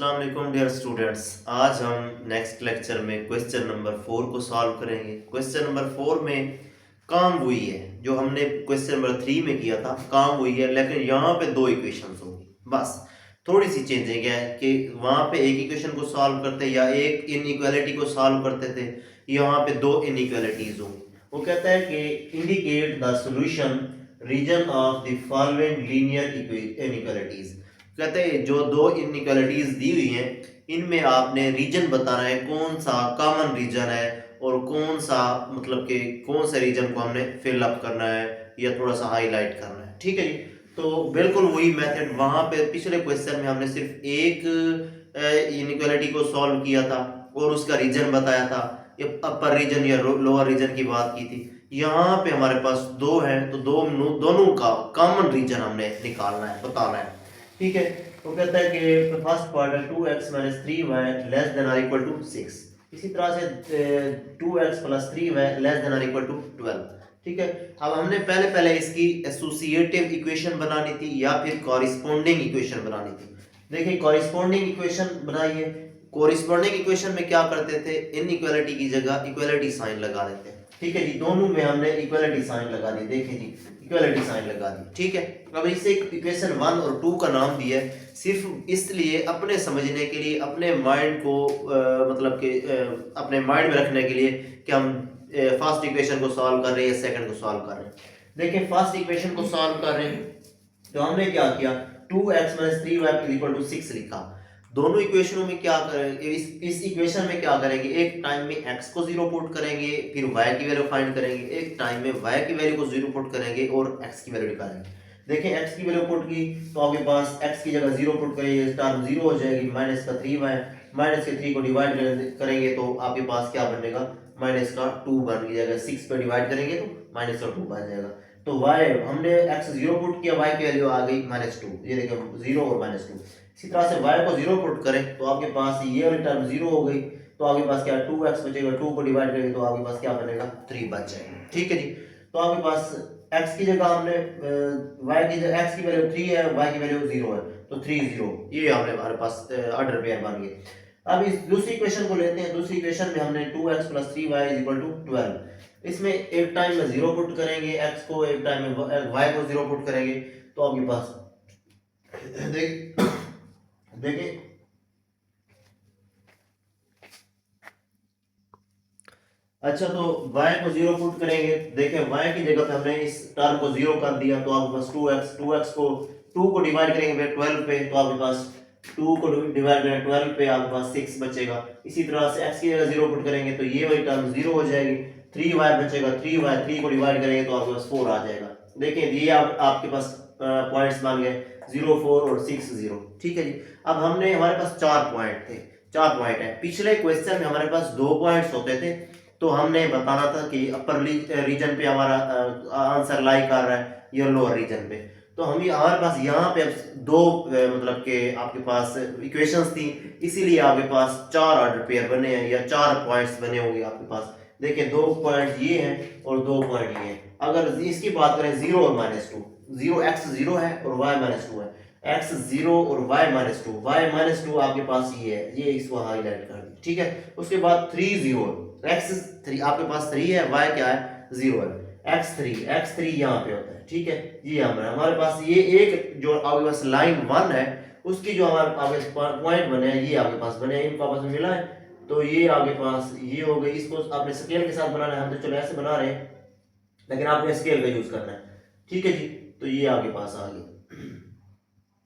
अस्सलाम वालेकुम dear students. आज हम नेक्स्ट लेक्चर में क्वेश्चन नंबर 4 को सॉल्व करेंगे। क्वेश्चन नंबर 4 में काम वही है जो हमने क्वेश्चन नंबर 3 में किया था, काम वही है, लेकिन यहाँ पे दो इक्वेशंस होंगी। बस थोड़ी सी चेंजिंग है कि वहाँ पे एक इक्वेशन को सॉल्व करते या एक इनइक्वालिटी को सॉल्व करते थे, यहाँ पे दो इनइक्वालिटीज होंगी। वो कहता है कि indicate the solution region of the following linear inequalities. कहते हैं जो दो इनइक्वालिटीज दी हुई हैं इनमें आपने रीजन बताना है, कौन सा कॉमन रीजन है और कौन सा मतलब कि कौन से रीजन को हमने फिल अप करना है या थोड़ा सा हाईलाइट करना है। ठीक है जी, तो बिल्कुल वही मेथड वहां पे पिछले क्वेश्चन में हमने सिर्फ एक इनइक्वालिटी को सॉल्व किया था और उसका रीजन बताया था, अपर रीजन या लोअर रीजन की बात की थी। यहाँ पे हमारे पास दो है तो दोनों का कॉमन रीजन हमने निकालना है, बताना है। ठीक है, तो कहता है कि फर्स्ट पार्ट है 2x - 3y लेस देन और इक्वल टू 6। इसी तरह से 2x + 3y लेस देन और इक्वल टू 12। ठीक है, अब हमने पहले इसकी एसोसिएटिव इक्वेशन बनानी थी या फिर कॉरिस्पोंडिंग इक्वेशन बनानी थी। देखिए कॉरिस्पोंडिंग इक्वेशन बनाइए। कॉरिस्पोंडिंग इक्वेशन में क्या करते थे, इनइक्वालिटी की जगह इक्वालिटी साइन लगा देते हैं। ठीक है जी, दोनों में हमने इक्वालिटी साइन लगा दी। देखिए जी, इक्वालिटी साइन लगा दी। ठीक है, अब इसे इक्वेशन 1 और 2 का नाम दिया है सिर्फ इसलिए अपने समझने के लिए, अपने माइंड को मतलब कि अपने माइंड में रखने के लिए कि हम फर्स्ट इक्वेशन को सॉल्व कर रहे हैं या सेकंड को सॉल्व कर रहे हैं। देखिए फर्स्ट इक्वेशन को सॉल्व कर रहे हैं तो हमने क्या किया, 2x - 3y = 6 लिखा। दोनों इक्वेशनों में क्या करेंगे, इस इक्वेशन में क्या करेंगे, एक टाइम में x को 0 पुट करेंगे, फिर y की वैल्यू फाइंड करेंगे, एक टाइम में y की वैल्यू को 0 पुट करेंगे और x की वैल्यू निकालेंगे। देखिए x की वैल्यू पुट की तो आपके पास x की जगह 0 पुट करेंगे, टर्म 0 हो जाएगी, माइनस का 3y, माइनस के 3 को डिवाइड करेंगे तो आपके पास क्या बनेगा, माइनस का 2 बन जाएगा। 6 पे डिवाइड करेंगे तो माइनस का 2 बन जाएगा। तो y हमने x 0 पुट किया, y की वैल्यू आ गई -2। ये देखिए 0 और -2। इसी तरह से y को 0 पुट करें तो आपके पास ये वाली टर्म 0 हो गई, तो आपके पास क्या 2x बचेगा, 2 को डिवाइड करेंगे तो आपके पास क्या बनेगा, 3 बच जाएगा। ठीक है जी, तो आपके पास x की जगह हमने y की जगह x की वैल्यू 3 है, y की वैल्यू 0 है, तो 3 0 ये हमारे पास ऑर्डर पेयर बन गए। अब इस दूसरी इक्वेशन को लेते हैं। दूसरी इक्वेशन में हमने 2x + 3y = 12। इसमें एक टाइम में 0 पुट करेंगे x को, एक टाइम में y को 0 पुट करेंगे तो आपके पास देखिए अच्छा, तो y को 0 पुट करेंगे। देखिए y की जगह पे हमने इस टर्म को 0 कर दिया तो आपके पास 2x को 2 को डिवाइड करेंगे 12 पे तो आपके पास 2 को डिवाइड करें 12 पे आपके पास 6 बचेगा। इसी तरह से x की जगह 0 पुट करेंगे तो ये वाली टर्म 0 हो जाएगी, 3y बचेगा, 3y 3 को डिवाइड करेंगे तो आपके पास 4 आ जाएगा। देखिए ये आपके पास पॉइंट्स बन गए 0 4 और 6 0। ठीक है जी, अब हमने हमारे पास 4 पॉइंट थे, 4 पॉइंट है। पिछले क्वेश्चन में हमारे पास 2 पॉइंट्स होते थे तो हमने बताना था कि अपर रीजन पे हमारा आंसर लाई कर रहा है या लोअर रीजन पे। तो हम हमारे पास यहाँ पे दो मतलब कि आपके पास इक्वेशंस थी, इसीलिए आपके पास 4 ऑर्डर पेयर बने हैं या 4 पॉइंट्स बने होंगे आपके पास। देखिए 2 पॉइंट ये हैं और 2 पॉइंट ये हैं। अगर इसकी बात करें 0 और -2, 0 x 0 है और y -2 है, x 0 और y -2, y -2 आपके पास ये है, ये इसको हाईलाइट कर दिया। ठीक है, उसके बाद 3 0, x 3 आपके पास 3 है, y क्या है 0 है, x3 यहाँ पे होता है। ठीक है, ये हमारे पास ये एक जो आपके पास लाइन 1 है उसकी जो हमारे पॉइंट बने हैं ये आपके पास बने हैं, इनको आपस में मिला है तो ये आपके पास ये हो गई। इसको आपने स्केल के साथ बनाना है, हम तो चलो ऐसे बना रहे हैं लेकिन आपने स्केल का यूज करना है। ठीक है जी, तो ये आपके पास आ गया।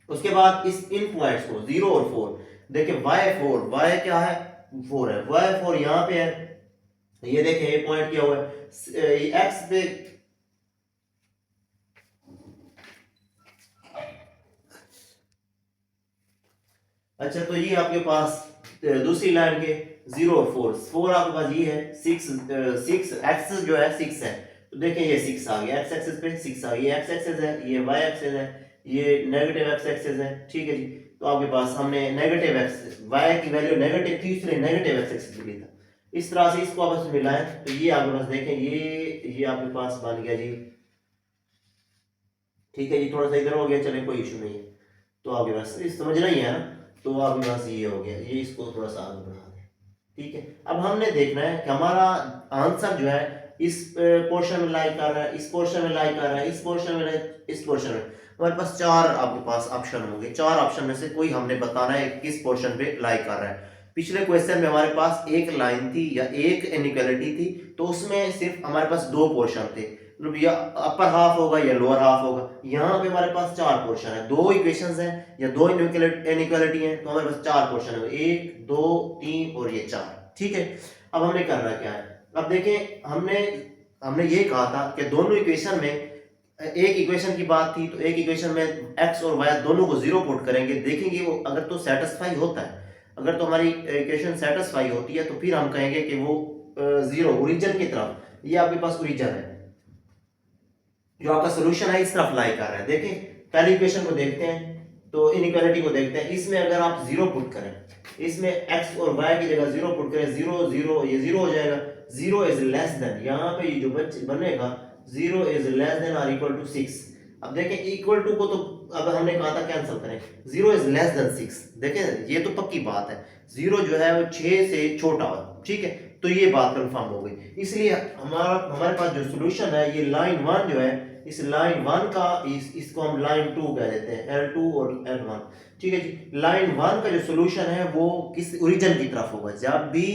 उसके बाद इस इन पॉइंट्स को 0 और 4 देखिए y4, y क्या है 4 है, y4 यहाँ पे है, ये देखिए ये पॉइंट क्या हुआ है एक्स पे, अच्छा तो ये आपके पास दूसरी लाइन के 0 और 4 आपके पास ये है 6 एक्सेस जो है 6 है, तो देखिए ये 6 आ गया, एक्स एक्सेस पे 6 आ गया, ये एक्स एक्सेस है, ये वाई एक्सेस है, ये नेगेटिव एक्स एक्सेस है। ठीक है जी, तो आपके पास हमने नेगेटिव एक्स वाई की वैल्यू नेगेटिव थी इसलिए नेगेटिव एक्स एक्सेस लिया था। इस तरह से इसको आपस में मिलाएं तो ये आपके पास देखें ये आपके पास बन गया जी। ठीक है जी, थोड़ा सा इधर हो गया, चले कोई इशू नहीं है। तो आपके पास समझना ही है ना, तो आपके पास ये हो गया, ये इसको थोड़ा सा आगे बढ़ा दें। ठीक है, अब हमने देखना है कि हमारा आंसर जो है इस पोर्शन में लाई कर रहा है, इस पोर्शन में लाई कर रहा है, इस पोर्शन में, इस पोर्शन में। हमारे पास चार आपके पास ऑप्शन होंगे, चार ऑप्शन में से कोई हमने बताना है किस पोर्शन पे लाई कर रहा है। पिछले क्वेश्चन में हमारे पास एक लाइन थी या एक इनइक्वालिटी थी, तो उसमें सिर्फ हमारे पास दो पोर्शन थे, मतलब या अपर हाफ होगा या लोअर हाफ होगा। यहाँ पे हमारे पास चार पोर्शन है, दो इक्वेशंस हैं या दो इनइक्वालिटी हैं, तो हमारे पास चार पोर्शन है, एक दो तीन और ये चार। ठीक है, अब हमने करना क्या है, अब देखें हमने हमने ये कहा था कि दोनों इक्वेशन में, एक इक्वेशन की बात थी तो एक इक्वेशन में एक्स और वाई दोनों को जीरो पुट करेंगे, देखेंगे वो अगर तो सेटिस्फाई होता है, अगर तो हमारी इक्वेशन सेटिस्फाई होती है तो फिर हम कहेंगे कि वो जीरो ओरिजिन की तरफ, ये आपके पास ओरिजिन है, जो आपका सोल्यूशन है इस तरफ लाई कर रहा है। देखें पहली इक्वेशन को देखते हैं, तो इनइक्वालिटी को देखते हैं, इसमें अगर आप जीरो पुट करें, इसमें x और y की जगह जीरो पुट करें, जीरो जीरो ये जीरो हो जाएगा, जीरो इज लेस देन, यहाँ पे ये जो बनेगा जीरो इज लेस देन और इक्वल टू 6। अब देखें इक्वल टू को तो अब हमने कहा था कैंसिल करें, जीरो इज लेस देन 6, देखें ये तो पक्की बात है, जीरो जो है वो 6 से छोटा हो। ठीक है, तो ये बात कंफर्म हो गई, इसलिए हमारे पास जो सोल्यूशन है ये लाइन 1 जो है, इस लाइन 1 का इसको हम लाइन 2 कह देते हैं, L2 और L1। ठीक है जी, लाइन 1 का जो सोल्यूशन है वो किस ओरिजिन की तरफ होगा। जब भी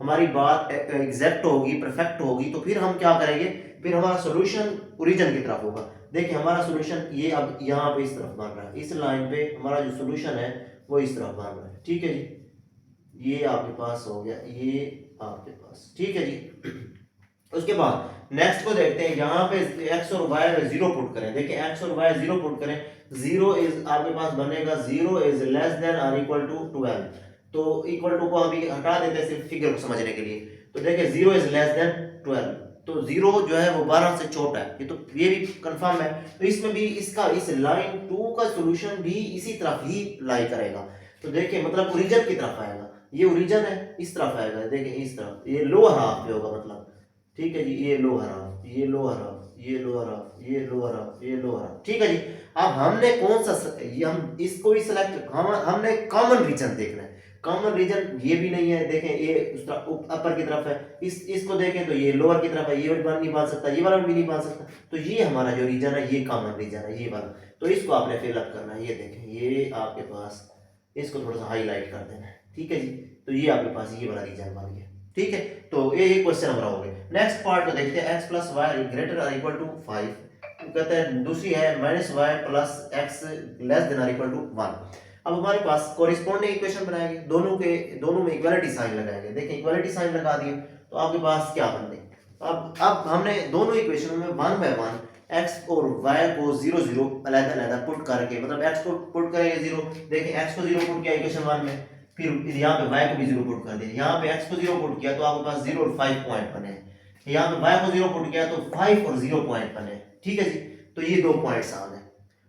हमारी बात एग्जैक्ट होगी, परफेक्ट होगी, तो फिर हम क्या करेंगे, फिर हमारा सोल्यूशन ओरिजिन की तरफ होगा। देखिए हमारा सोल्यूशन ये अब यहाँ पे इस तरफ बन रहा है, इस लाइन पे हमारा जो सोल्यूशन है वो इस तरफ बन रहा है। ठीक है जी, ये आपके पास हो गया, ये आपके पास। ठीक है जी, उसके बाद नेक्स्ट को देखते हैं, यहाँ पे x और y में जीरो पुट करें, देखिए x और y जीरो पुट करें, जीरो इज आपके पास बनेगा जीरो इज लेस देन और इक्वल टू 12, तो इक्वल टू को अभी हटा देते हैं सिर्फ फिगर को समझने के लिए। तो देखिए जीरो इज लेस देन 12, तो जीरो जो है वो 12 से छोटा है, ये तो ये भी कंफर्म है। तो इसमें भी इसका इस लाइन 2 का सॉल्यूशन भी इसी तरफ ही लाई करेगा, तो देखिए मतलब ओरिजिन की तरफ आएगा, ये ओरिजिन है इस तरफ आएगा, देखिए इस तरफ, ये लोअर हाफ पे होगा मतलब। ठीक है जी, ये लोअर हाफ, ये लोअर हाफ, ये लोअर हाफ, ये लोअर हाफ, ये लोअर हाफ। ठीक है जी, अब हमने कौन सा हम इसको ही सिलेक्ट, हमने कॉमन रीजन देखना है। कॉमन रीजन ये भी नहीं है, देखें ये अपर की तरफ है, इसको देखें तो ये लोअर की तरफ है, ये वाला नहीं बन सकता, ये वाला भी नहीं बन सकता, तो ये हमारा जो रीजन है ये कॉमन रीजन है, ये वाला। तो इसको आपने फिलअप करना है, ये देखें ये आपके पास, इसको थोड़ा सा हाईलाइट कर देना है। ठीक है जी, तो ये आपके पास ये वाला रीजन बन गया। ठीक है, तो ये क्वेश्चन नंबर हो गए। नेक्स्ट पार्ट को देखते हैं, x प्लस वाई ग्रेटर और इक्वल टू 5, कहते हैं दूसरी है minus y plus x less than और इक्वल टू 1। अब हमारे पास कोरिस्पोंडिंग इक्वेशन बनाएंगे, दोनों में इक्वालिटी साइन लगाएंगे। देखिए इक्वालिटी साइन लगा दिए तो आपके पास क्या बन गए, अब हमने दोनों इक्वेशन में 1 बाय 1 x और y को 0 0 अलग-अलग पुट करके, मतलब x को पुट करेंगे 0, देखिए x को 0 पुट किया इक्वेशन 1 में, फिर यहाँ पे y को भी 0 पुट कर दिया, यहाँ पे x को 0 पुट किया तो आपके पास 0 और 5 पॉइंट बने, यहाँ पे y को 0 पुट किया तो 5 और 0 पॉइंट बने। ठीक है जी, तो ये दो पॉइंट्स आ गए।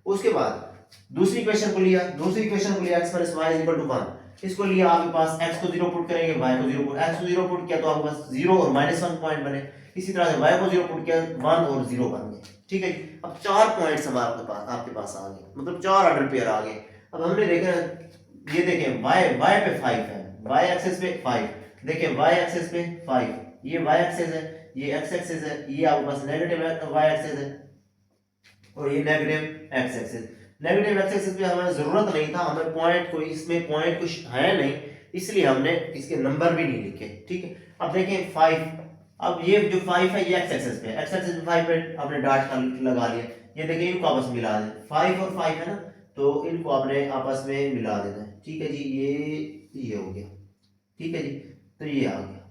उसके बाद दूसरी इक्वेशन को लिया, x plus y equal to 1, इसको लिया आपके पास x को 0 पुट करेंगे, y को 0 पुट, x को 0 पुट किया तो आपके पास 0 और -1 पॉइंट बने, इसी तरह से y को 0 पुट किया 1 और 0 बन गए। ठीक है, अब 4 पॉइंट्स हमारे पास आपके पास आ गए, मतलब 4 ऑर्डर पेयर आ गए। अब हमने देखा, ये देखें y पे 5 है, y एक्सिस पे 5, देखें y एक्सिस पे 5, ये y एक्सिस है, ये x एक्सिस है, ये आपके पास नेगेटिव y एक्सिस है और ये negative x axis. Negative x axis पे हमें जरूरत नहीं था, हमें पॉइंट को, इसमें पॉइंट कुछ है नहीं, इसलिए हमने इसके नंबर भी नहीं लिखे। ठीक है, अब देखें 5, अब ये जो 5 है ये x एक्सिस पे, x एक्सिस पे 5 पे आपने डॉट लगा लिया, ये देखिए इनको आपस में मिला दें, 5 और 5 है ना, तो इनको आपने आपस में मिला देना है। ठीक है जी, ये हो गया। ठीक है जी, तो ये आ गया।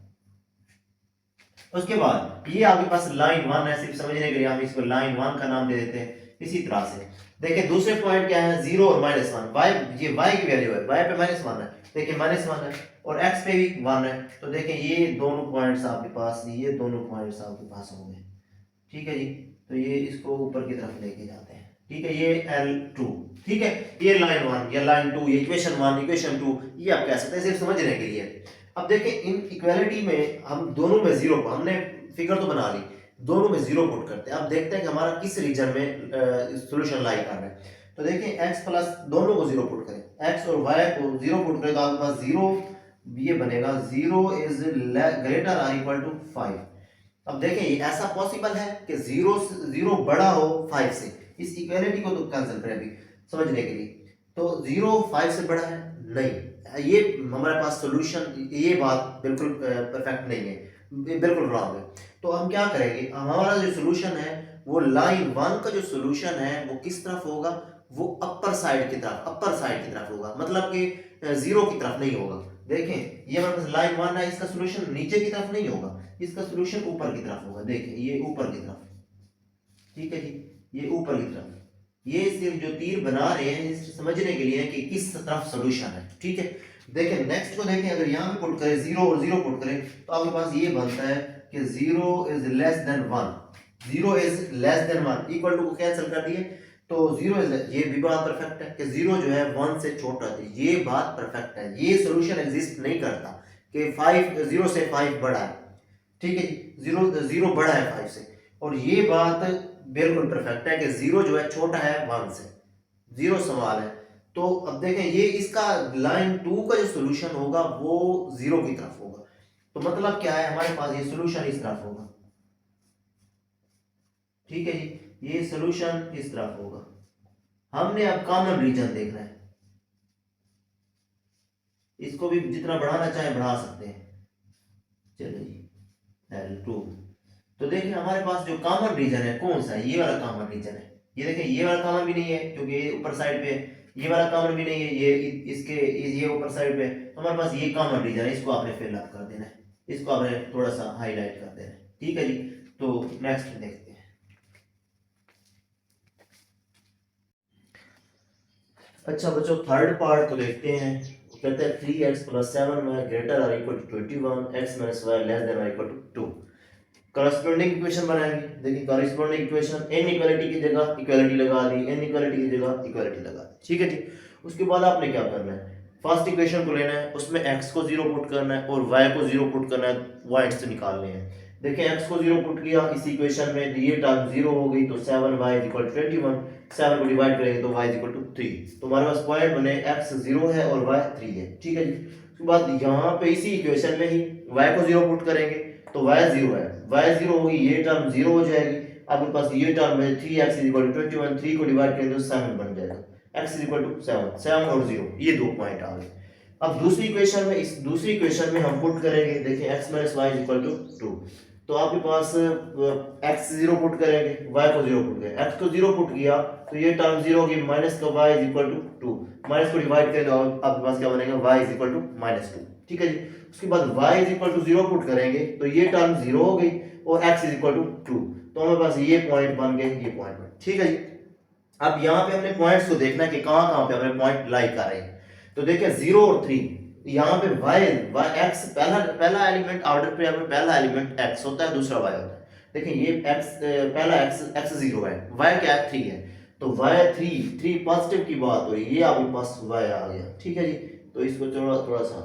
उसके बाद ये आपके पास लाइन 1 है, सिर्फ समझने के लिए हम इसको लाइन 1 का नाम दे देते हैं। इसी तरह से देखिए दूसरे पॉइंट क्या है, 0 और -1, y ये y की वैल्यू है, y पे -1 है, देखिए -1 है और x पे भी 1 है, तो देखिए ये दोनों पॉइंट्स आपके पास, ये दोनों पॉइंट्स आपके पास होंगे। ठीक है जी, तो ये इसको ऊपर की तरफ लेके जाते हैं। ठीक है, ये L2, ठीक है, ये लाइन 1 या लाइन 2, ये इक्वेशन 1 इक्वेशन 2, ये आप कह सकते हैं सिर्फ समझने के लिए। अब देखिए इन इक्वालिटी में हम दोनों में 0 को, हमने फिगर तो बना ली, दोनों में 0 पुट करते हैं। अब देखते हैं कि हमारा किस रीजन में सॉल्यूशन लाई कर रहा है। तो देखिए x प्लस, दोनों को 0 पुट करें, एक्स और वाई को 0 पुट करें तो आपके पास 0 ये बनेगा 0 is greater or equal to 5। अब देखिए ऐसा पॉसिबल है कि 0 बड़ा हो 5 से, इस इक्वालिटी को तो कैंसिल करें अभी समझने के लिए। तो 0 5 से बड़ा है नहीं, ये हमारे पास सॉल्यूशन, ये बात बिल्कुल परफेक्ट नहीं है, बिल्कुल रॉन्ग है। तो हम क्या करेंगे, हमारा जो सॉल्यूशन है वो लाइन 1 का जो सॉल्यूशन है वो किस तरफ होगा, वो अपर साइड की तरफ होगा, मतलब कि 0 की तरफ नहीं होगा। देखें ये हमारे पास लाइन 1 है, इसका सॉल्यूशन नीचे की तरफ नहीं होगा, इसका सॉल्यूशन ऊपर की तरफ होगा। देखिए ये ऊपर की तरफ, ठीक है जी, ये ऊपर की तरफ। ये सिर्फ जो तीर बना रहे हैं इस समझने के लिए कि किस तरफ सॉल्यूशन है, ठीक है। देखें नेक्स्ट को देखें, अगर यहाँ पे पुट करें 0 और 0 पुट करें तो आपके पास ये बनता है कि 0 is less than 1, 0 is less than 1, equal to को कैंसिल कर दिए तो 0 इज, ये भी बात परफेक्ट है कि 0 जो है 1 से छोटा है, ये बात परफेक्ट है। ये सॉल्यूशन एग्जिस्ट नहीं करता कि 0 से 5 बड़ा है, ठीक है जी, 0 बड़ा है 5 से, और ये बात बिल्कुल परफेक्ट है कि 0 जो है छोटा है 1 से, 0 सवाल है। तो अब देखें ये इसका लाइन 2 का जो सॉल्यूशन होगा वो 0 की तरफ होगा, तो मतलब क्या है, हमारे पास ये सॉल्यूशन इस तरफ होगा, ठीक है जी, ये सॉल्यूशन इस तरफ होगा। हमने अब कॉमन रीजन देखना है, इसको भी जितना बढ़ाना चाहे बढ़ा सकते हैं। चलिए जी L2, तो देखिए हमारे पास जो कॉमन रीजन है कौन सा है, ये वाला कॉमन रीजन है। ये देखिए ये वाला कॉमन भी नहीं है क्योंकि ये ऊपर साइड पे, ये वाला कॉमन भी नहीं है, ये ऊपर साइड पे, तो हमारे पास ये कॉमन रीजन है, इसको आपने फिल अप कर देना है, इसको आपने थोड़ा सा हाईलाइट कर देना है, ठीक है जी। तो नेक्स्ट देखते हैं। अच्छा बच्चों थर्ड पार्ट को देखते हैं। कहते हैं 3x + 7y greater or equal to 21, x - y less than और इक्वल टू 2। करस्पॉन्डिंग इक्वेशन बनाएंगे। देखिए करस्पॉन्डिंग इक्वेशन, इनइक्वालिटी की जगह इक्वालिटी लगा दी, इनइक्वालिटी की जगह इक्वालिटी लगा दी, ठीक है जी। उसके बाद आपने क्या करना है, फर्स्ट इक्वेशन को लेना है, उसमें x को 0 पुट करना है और y को 0 पुट करना है, y से निकालने हैं। देखिए x को 0 पुट किया इस इक्वेशन में, ये टर्म 0 हो गई तो 7y = 21, 7 को डिवाइड करेंगे तो y = 3, तो हमारे पास पॉइंट बने x 0 है और y 3 है, ठीक है जी। उसके बाद यहाँ पे इसी इक्वेशन में ही y को 0 पुट करेंगे तो y 0 है, y 0 होगी, ये टर्म 0 हो जाएगी। आपके पास ये टर्म है 3x = 21, 3 को डिवाइड करेंगे तो 7 बन जाएगा, x = 7, 7 और 0, ये दो पॉइंट आ गए। अब दूसरी इक्वेशन में, इस दूसरी इक्वेशन में हम पुट करेंगे, देखिए x - y = 2, तो आपके पास x 0 पुट करेंगे, y को 0 पुट करेंगे, x को 0 पुट किया तो ये टर्म 0 होगी, माइनस का y = 2, माइनस को डिवाइड करें तो आपके पास क्या बनेगा, y = -2, ठीक है जी। उसके बाद y = 0 पुट करेंगे तो ये टर्म 0 हो गई और x = 2, तो हमारे पास ये पॉइंट बन गए, ये पॉइंट बन, ठीक है जी। अब यहाँ पे हमने पॉइंट्स को देखना है कि कहाँ कहाँ पे हमें पॉइंट लाई कर रहे हैं। तो देखिए 0 और 3, यहाँ पे y x पहला एलिमेंट ऑर्डर पे हमें पहला एलिमेंट x होता है, दूसरा y होता है। देखिए ये x पहला x 0 है, y क्या है 3 है, तो y 3 पॉजिटिव की बात हो रही है, ये आपके पास y आ गया, ठीक है जी। तो इसको थोड़ा सा,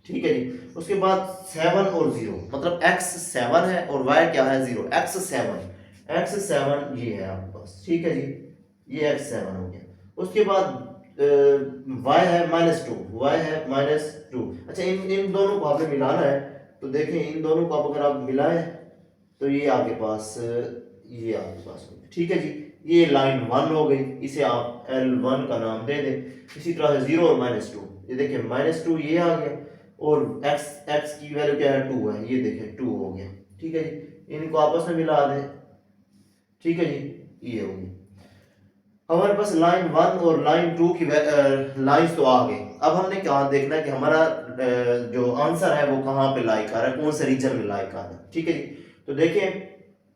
ठीक है जी। उसके बाद 7 और 0, मतलब x 7 है और y क्या है 0, x 7 ये है आपके पास, ठीक है जी, ये x 7 हो गया। उसके बाद y है -2, y है -2। अच्छा इन दोनों को आपने मिलाना है, तो देखें इन दोनों को अगर आप मिलाएं तो ये आपके पास हो गया, ठीक है जी। ये लाइन 1 हो गई, इसे आप L1 का नाम दे दें। इसी तरह से 0 और -2, ये देखिए -2 ये आ गया और x की वैल्यू क्या है 2 है, ये देखिए 2 हो गया, ठीक है जी। इनको आपस में मिला दें, ठीक है जी, ये हो गया। हमारे पास लाइन 1 और लाइन 2 की लाइंस तो आ गई। अब हमने क्या देखना है कि हमारा जो आंसर है वो कहाँ पे लाई कर रहा है, कौन से रीजन में लाई कर रहा है, ठीक है जी। तो देखिए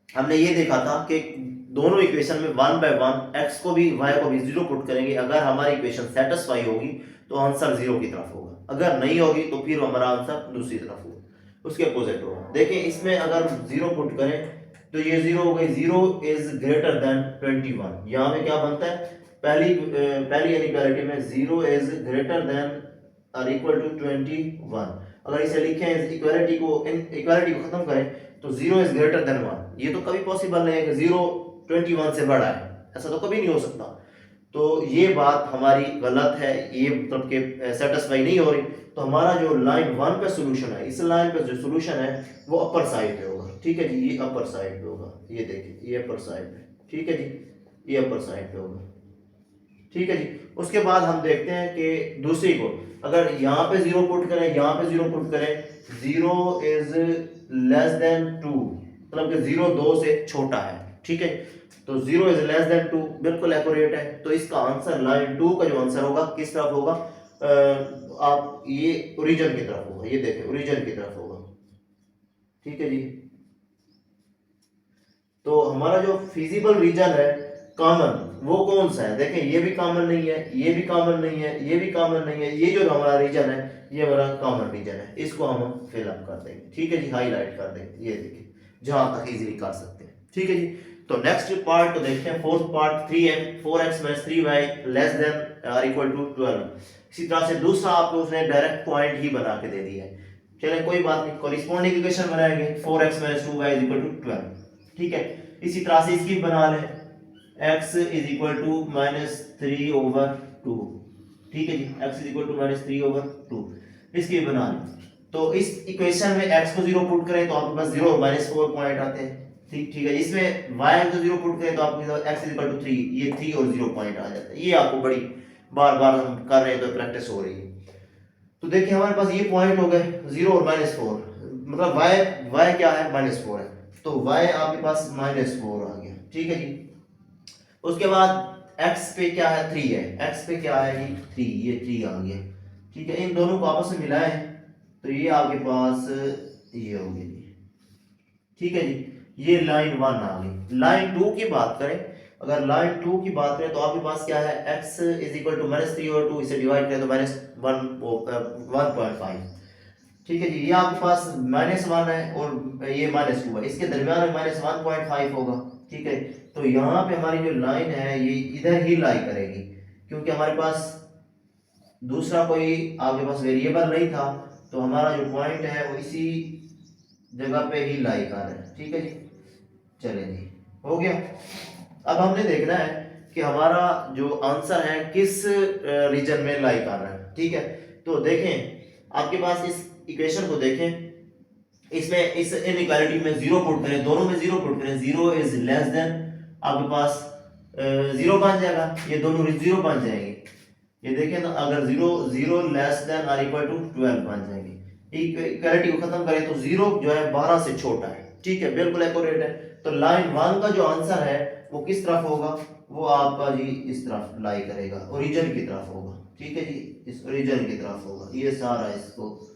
हमने ये देखा था कि दोनों इक्वेशन में 1/1 x को भी y को भी 0 पुट करेंगे, अगर हमारी इक्वेशन सेटिस्फाई होगी तो आंसर 0 की तरफ होगा, अगर नहीं होगी तो फिर हमारा आंसर दूसरी तरफ होगा, उसके अपोजिट होगा। देखिए इसमें अगर 0 पुट करें तो ये 0 हो गई, 0 इज ग्रेटर देन 21, यहाँ पे क्या बनता है, पहली इनइक्वालिटी में 0 इज ग्रेटर देन और इक्वल टू 21। अगर इसे लिखें इक्वालिटी को खत्म करें तो 0 इज ग्रेटर देन 1, ये तो कभी पॉसिबल नहीं है कि 0 21 से बड़ा है, ऐसा तो कभी नहीं हो सकता। तो ये बात हमारी गलत है, ये मतलब कि सेटिस्फाई नहीं हो रही। तो हमारा जो लाइन 1 पे सोल्यूशन है, इस लाइन पे जो सोल्यूशन है वो अपर साइड पे होगा, ठीक है जी, ये अपर साइड पे होगा, ये देखिए ये अपर साइड पे, ठीक है जी, ये अपर साइड पे होगा, ठीक है जी। उसके बाद हम देखते हैं कि दूसरी को अगर यहाँ पे 0 पुट करें, यहाँ पे 0 पुट करें, 0 इज लेस देन 2, मतलब कि 0 2 से छोटा है, ठीक है। तो 0 इज लेस देन 2 बिल्कुल एक्यूरेट है। तो इसका आंसर लाइन 2 का जो आंसर होगा किस तरफ होगा, आप ये ओरिजिन की तरफ होगा, ये देखें ओरिजिन की तरफ होगा, ठीक है जी। तो हमारा जो फिजिबल रीजन है कॉमन, वो कौन सा है, देखें ये भी कॉमन नहीं है, ये भी कॉमन नहीं है, ये भी कॉमन नहीं है, ये जो हमारा रीजन है ये हमारा कॉमन रीजन है, इसको हम फिल अप कर देंगे, ठीक है जी, हाईलाइट कर देंगे, ये देखिए जहां तक इजीली कर सकते हैं, ठीक है जी। तो नेक्स्ट पार्ट तो देखते हैं, fourth part 4x - 3y less than और इक्वल टू 12। इसी तरह से दूसरा आपको उसने डायरेक्ट पॉइंट ही बना के दे दिया है, चलिए कोई बात नहीं, कॉरेस्पॉन्डिंग इक्वेशन बनाएंगे 4x - 2y 12, ठीक है। इसी तरह से इसकी बना लें, x इज इक्वल टू -3/2, ठीक है जी, x इज इक्वल टू -3/2, इसकी भी बना लें। तो इस इक्वेशन में x को 0 पुट करें तो आपके पास 0 और -4 पॉइंट आते हैं, ठीक ठीक है। इसमें y को 0 पुट करें तो आपके पास x इज इक्वल टू 3, ये 3 और 0 पॉइंट आ जाता है। ये आपको बड़ी बार बार हम कर रहे हैं तो प्रैक्टिस हो रही है। तो देखिए हमारे पास ये पॉइंट हो गए 0 और -4, मतलब y क्या है, -4 है, तो y आपके पास -4 आ गया, ठीक है जी। उसके बाद x पे क्या है, 3 है, x पे क्या है, ये 3, ये 3 आ गया, ठीक है। इन दोनों को आपस में मिलाएं तो ये आपके पास ये हो गया जी, ठीक है जी। ये लाइन 1 आ गई। लाइन 2 की बात करें, अगर लाइन 2 की बात करें तो आपके पास क्या है, x इज इक्वल टू -3/2, इसे डिवाइड करें तो -1.5, ठीक है जी। ये आपके पास -1 है और ये -2 है, इसके दरमियान में -1.5 होगा, ठीक है। तो यहाँ पे हमारी जो लाइन है ये इधर ही लाई करेगी, क्योंकि हमारे पास दूसरा कोई आपके पास वेरिएबल नहीं था, तो हमारा जो पॉइंट है वो इसी जगह पे ही लाई कर रहा है, ठीक है जी। चले जी, हो गया। अब हमने देखना है कि हमारा जो आंसर है किस रीजन में लाई कर रहा है, ठीक है। तो देखें आपके पास इस इक्वेशन को देखें, इसमें इस इनइक्वालिटी में 0 पुट करें, दोनों में 0 पुट करें, 0 इज लेस देन, आपके पास 0 बन जाएगा, ये दोनों 0 बन जाएंगे। ये देखें ना, अगर 0 लेस देन और इक्वल टू 12 बन जाएंगे। इक्वालिटी को खत्म करें तो 0 जो है 12 से छोटा है, ठीक है, बिल्कुल एक्यूरेट है। तो लाइन 1 का जो आंसर है वो किस तरफ होगा, वो आपका जी इस तरफ लाई करेगा, ओरिजिन की तरफ होगा, ठीक है जी, इस ओरिजिन की तरफ होगा। ये सारा इसको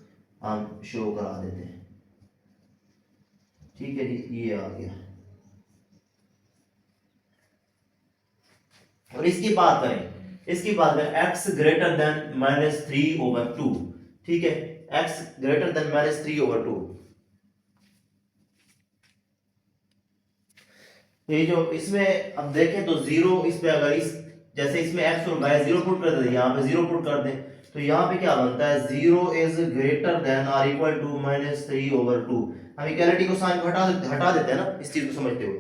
हम शो करा देते हैं, ठीक है जी, ये आ गया। और इसकी बात करें, x ग्रेटर देन -3/2, ठीक है, x ग्रेटर देन -3/2। ये जो इसमें अब देखें तो 0 इस पे अगर इस जैसे इसमें x और y 0 पुट कर दें, यहाँ पे 0 पुट कर दें, तो यहाँ पे क्या बनता है, 0 इज ग्रेटर देन और इक्वल टू -3/2। हम इक्वालिटी को साइन को हटा देते हैं ना, इस चीज को समझते हुए।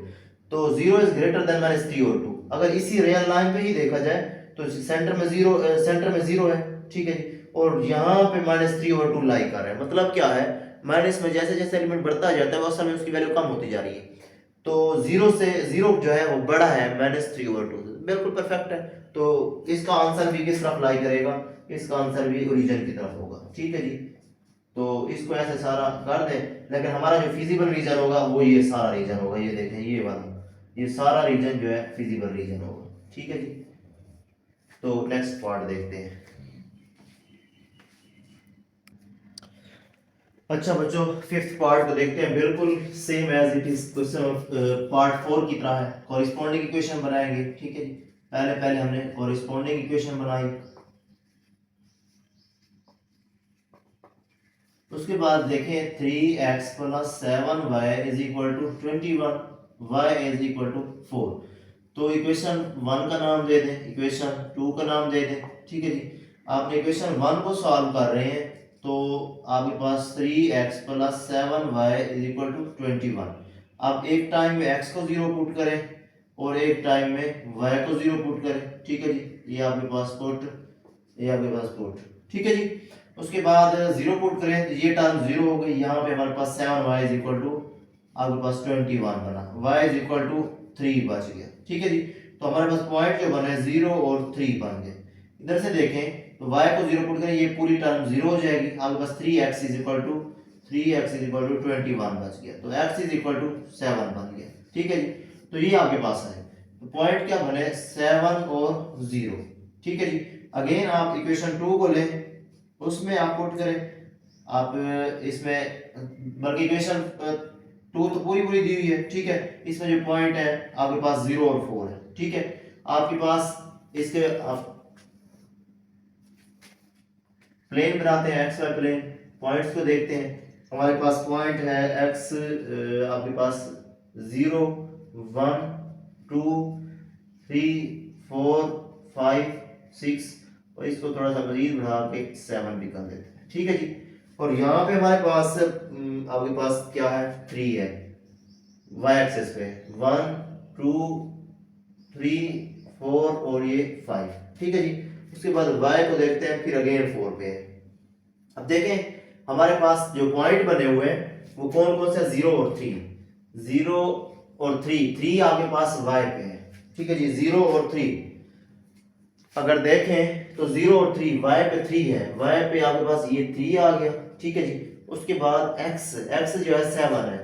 तो 0 इज ग्रेटर देन -3/2। अगर इसी रियल लाइन पे ही देखा जाए तो सेंटर में 0 है, ठीक है, और यहाँ पे -3/2 लाई कर रहा है। मतलब क्या है, माइनस में जैसे जैसे एलिमेंट बढ़ता जाता है उस समय उसकी वैल्यू कम होती जा रही है। तो 0 से 0 जो है वो बड़ा है -3/2, बिल्कुल परफेक्ट है। तो इसका आंसर भी किस तरफ लाई करेगा, इसका आंसर भी ओरिजिन की तरफ होगा, ठीक है जी। तो इसको ऐसे सारा कर दें, लेकिन हमारा जो फिजिबल रीजन होगा वो ये सारा रीजन होगा, ये देखें ये वाला, ये सारा रीजन जो है फिजिबल रीजन होगा, ठीक है जी। तो नेक्स्ट पार्ट देखते हैं। अच्छा बच्चों, फिफ्थ पार्ट को देखते हैं, बिल्कुल same as it is question part 4 की तरह है। कॉरेस्पॉन्डिंग इक्वेशन बनाएंगे, ठीक है जी। पहले हमने कॉरेस्पॉन्डिंग इक्वेशन बनाई, उसके बाद देखें 3x + 7y is equal to 21, y is equal to 4। तो इक्वेशन 1 का नाम दे दें, इक्वेशन 2 का नाम दे दें, ठीक है जी। आपने इक्वेशन 1 को सॉल्व कर रहे हैं तो आपके पास 3x + 7y is equal to 21। आप एक टाइम में x को 0 पुट करें और एक टाइम में y को 0 पुट करें, ठीक है जी। ये आपके पास पुट, ये आपके पास पुट, ठीक है जी। उसके बाद 0 पुट करें तो ये टर्म 0 हो गई। यहाँ पे हमारे पास 7y इज इक्वल टू आपके पास 21 बना, y इज इक्वल टू 3 बच गया, ठीक है जी। तो हमारे पास पॉइंट जो बने 0 और 3 बन गए। इधर से देखें तो y को 0 पुट करें, ये पूरी टर्म 0 हो जाएगी। आपके पास 3x इज इक्वल टू 21 बच गया, तो x इज इक्वल टू 7 बन गया, ठीक है जी। तो ये आपके पास है, तो पॉइंट क्या बने 7 और 0, ठीक है जी। अगेन आप इक्वेशन 2 को लें, उसमें आप पुट करें, आप इसमें बल्कि इक्वेशन 2 तो पूरी पूरी दी हुई है, ठीक है। इसमें जो पॉइंट है आपके पास 0 और 4 है, ठीक है। आपके पास इसके आप प्लेन बनाते हैं, एक्स वाई प्लेन, पॉइंट्स को देखते हैं। हमारे पास पॉइंट है एक्स आपके पास 0 1 2 3 4 5 6 और इसको थोड़ा सा मजीद बढ़ा के 7 भी कर देते हैं, ठीक है जी। और यहाँ पे हमारे पास आपके पास क्या है 3 है वाई एक्सेस पे 1 2 3 4 और ये 5, ठीक है जी। उसके बाद y को देखते हैं, फिर अगेन 4 पे है। अब देखें हमारे पास जो पॉइंट बने हुए हैं वो कौन कौन से 0 और 3, 0 और 3 आपके पास y पे है, ठीक है जी। 0 और 3 अगर देखें तो 0 और 3 y पे 3 है, y पे आपके पास ये 3 आ गया, ठीक है जी। उसके बाद x जो है 7 है,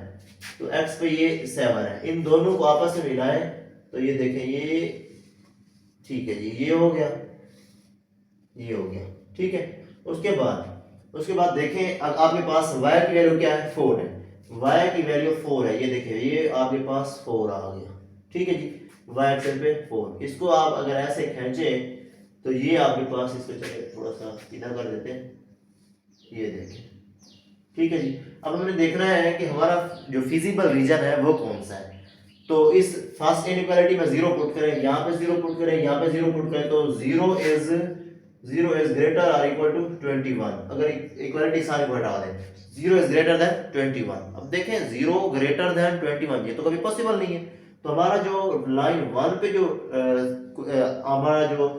तो x पे ये 7 है। इन दोनों को आपस में मिलाएं तो ये देखें ये, ठीक है जी, ये हो गया, ये हो गया, ठीक है। उसके बाद देखें आपके पास y की वैल्यू क्या है 4 है, y की वैल्यू 4 है, ये देखिए ये आपके पास 4 आ गया, ठीक है जी। y एक्सेल पे 4, इसको आप अगर ऐसे खींचे तो ये आपके पास, इसको चलिए थोड़ा सा इधर कर देते हैं, ये देखें, ठीक है जी। अब हमने देखना है कि हमारा जो फिजिबल रीजन है वो कौन सा है। तो इस फर्स्ट इनइक्वालिटी में 0 पुट करें, यहाँ पे 0 पुट करें, यहाँ पे 0 पुट करें, तो 0 इज ग्रेटर और इक्वल टू 21। अगर इक्वालिटी सारी को हटा दें, 0 इज ग्रेटर देन 21। अब देखें 0 ग्रेटर देन 21, ये तो कभी पॉसिबल नहीं है। तो हमारा जो लाइन 1 पे जो हमारा जो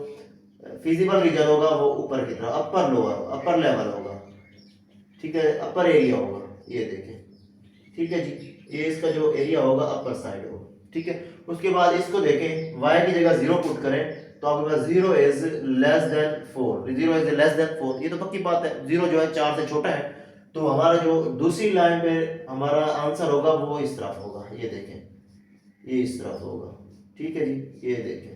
फिजिबल रीजन होगा वो ऊपर की तरफ अपर लेवल होगा, ठीक है, अपर एरिया होगा, ये देखें, ठीक है जी। ये इसका जो एरिया होगा अपर साइड होगा, ठीक है। उसके बाद इसको देखें, y की जगह 0 पुट करें तो आपके पास 0 is less then 4, 0 is less then 4, ये तो पक्की बात है, 0 जो है 4 से छोटा है। तो हमारा जो दूसरी लाइन पे हमारा आंसर होगा वो इस तरफ होगा, ये देखें, ये इस तरफ होगा, ठीक है जी। ये देखें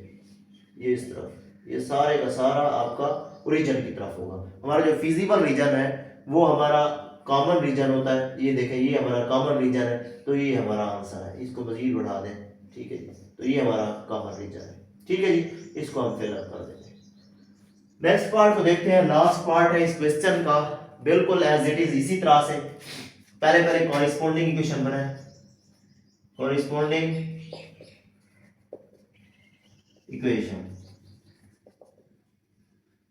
ये इस तरफ, ये सारे का सारा आपका ओरिजिन की तरफ होगा। हमारा जो फिजिबल रीजन है वो हमारा कॉमन रीजन होता है, ये देखें ये हमारा कॉमन रीजन है, तो ये हमारा आंसर है। इसको मजीद बढ़ा दें, ठीक है जी, तो ये हमारा कॉमन रीजन है, ठीक है जी। इसको हम फिल अप कर देते हैं। नेक्स्ट पार्ट को देखते हैं, लास्ट पार्ट है इस क्वेश्चन का, बिल्कुल एज इट इज इसी तरह से। पहले कॉरेस्पॉन्डिंग इक्वेशन बनाए, कॉरेस्पॉन्डिंग इक्वेशन,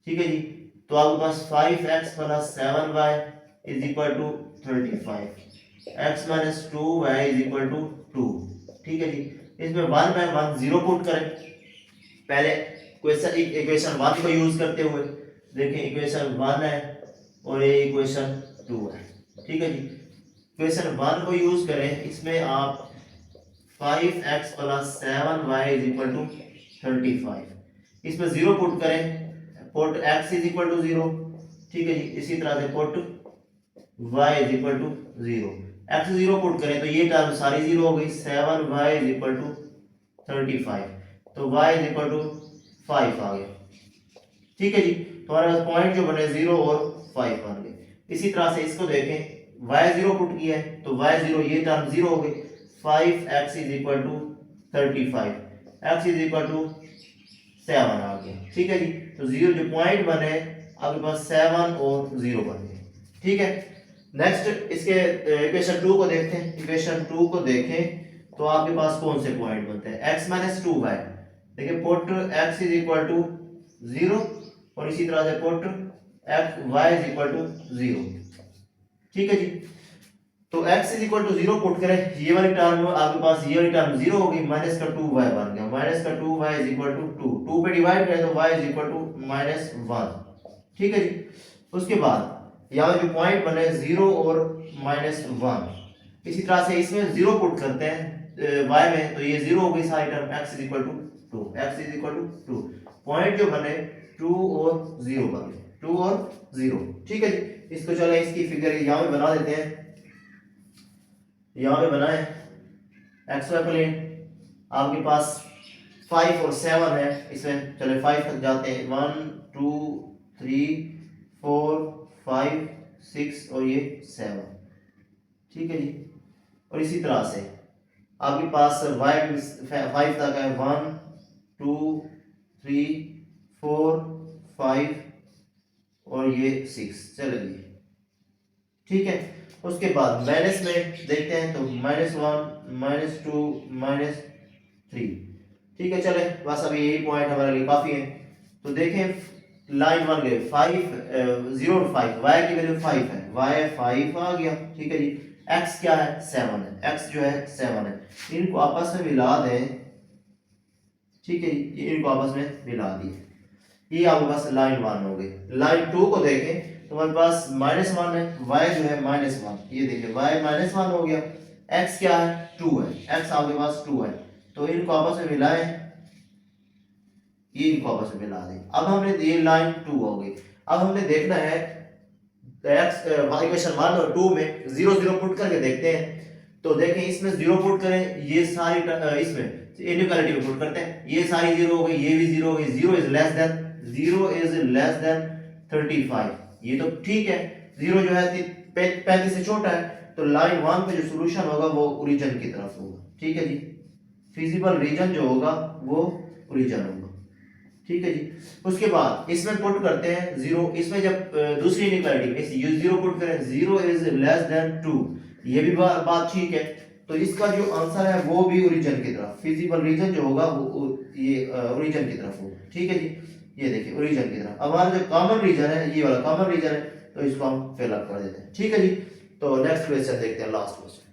ठीक है जी। तो आपके पास 5x plus 7y is equal to 35, x minus 2y is equal to 2, ठीक है जी। इसमें 1 बाय 1 0 पुट करें, पहले क्वेश्चन इक्वेशन 1 को यूज करते हुए, देखिए इक्वेशन 1 है और ये इक्वेशन 2 है, ठीक है जी। इक्वेशन 1 को यूज करें, इसमें आप 5x plus 7y is equal to 35, इसमें 0 पुट करें, put x is equal to 0, ठीक है जी। इसी तरह से put y is equal to 0, x 0 put करें तो ये टर्म सारी 0 हो गई, 7y इज इक्वल टू 35, तो y इज इक्वल टू 5 आ गया, ठीक है जी। तो हमारे पास पॉइंट जो बने 0 और 5 बन गए। इसी तरह से इसको देखें, y 0 पुट किया है तो y 0, ये टर्म 0 हो गई, 5x is equal to 35, x is equal to 7 आ गया, ठीक है जी। तो 0 जो पॉइंट बने आपके पास 7 और 0 बन गए, ठीक है। नेक्स्ट इसके इक्वेशन 2 को देखते हैं। इक्वेशन 2 को देखें तो आपके पास कौन से पॉइंट बनते हैं, x माइनस 2y, देखिए put x is equal to 0 और इसी तरह से put y is equal to 0, ठीक है जी। तो x is equal to 0 put करें, ये वाली टर्म आपके पास, ये वाली टर्म 0 हो गई, माइनस का 2y बन गया, माइनस का 2y इज इक्वल टू 2, 2 पे डिवाइड करें तो y is equal to minus 1। ठीक है जी। उसके बाद यहाँ जो पॉइंट बने 0 और माइनस 1, इसी तरह से इसमें 0 पुट करते हैं y में, तो ये 0 हो गई सारी term, x is equal to 2, x is equal to 2, point जो बने 2 और 0 बन गए, 2 और 0। ठीक है जी। इसको चलो इसकी फिगर यहाँ पे बना देते हैं, यहाँ पे बनाए एक्स वाई प्लेन, आपके पास 5 और 7 है, इसमें चले 5 तक जाते हैं, 1 2 3 4 5 6 और ये 7। ठीक है जी। और इसी तरह से आपके पास y 5 तक है, 1 2 3 4 5 और ये 6। चलो जी। ठीक है। उसके बाद माइनस में देखते हैं तो -1 -2 -3। ठीक है, चले बस अभी यही पॉइंट हमारे लिए काफी है। तो देखें लाइन बन गए 5 0 और 5, y की वैल्यू 5 है, y 5 आ गया। ठीक है जी। x क्या है 7 है, x जो है 7 है, इनको आपस में मिला दें। ठीक है जी, इनको आपस में मिला दिए, ये आपके पास लाइन 1 हो गई। लाइन 2 को देखें तो हमारे पास -1 है, y जो है -1, ये देखिए y -1 हो गया, x क्या है 2 है, x आपके पास 2 है, तो इनको आपस में मिलाएं, ये इनको आपस में मिला दें। अब हमने ये लाइन 2 हो गई। अब हमने देखना है x इक्वेशन 1 और 2 में 0 0 पुट करके देखते हैं। तो देखें इसमें 0 पुट करें, ये सारी इसमें इनइक्वालिटी में पुट करते हैं, ये सारी 0 हो गई, ये भी 0 हो गई, 0 इज लेस देन 35, ये तो ठीक है। 0 जो है 35 से छोटा है, तो लाइन 1 पे जो सॉल्यूशन होगा वो ओरिजिन की तरफ होगा। ठीक है जी, फिजिबल रीजन जो होगा वो ओरिजिन होगा। ठीक है जी। उसके बाद इसमें पुट करते हैं 0, इसमें जब दूसरी इनइक्वालिटी में इस 0 पुट करें, 0 इज लेस देन 2, ये भी बात ठीक है। तो इसका जो आंसर है वो भी ओरिजिन की तरफ, फिजिबल रीजन जो होगा वो ये ओरिजिन की तरफ होगा। ठीक है जी, ये देखिए ओरिजिन की तरफ। अब हमारा जो कॉमन रीजन है, ये वाला कॉमन रीजन है, तो इसको हम फिल अप कर देते हैं। ठीक है जी। तो नेक्स्ट क्वेश्चन देखते हैं, लास्ट क्वेश्चन।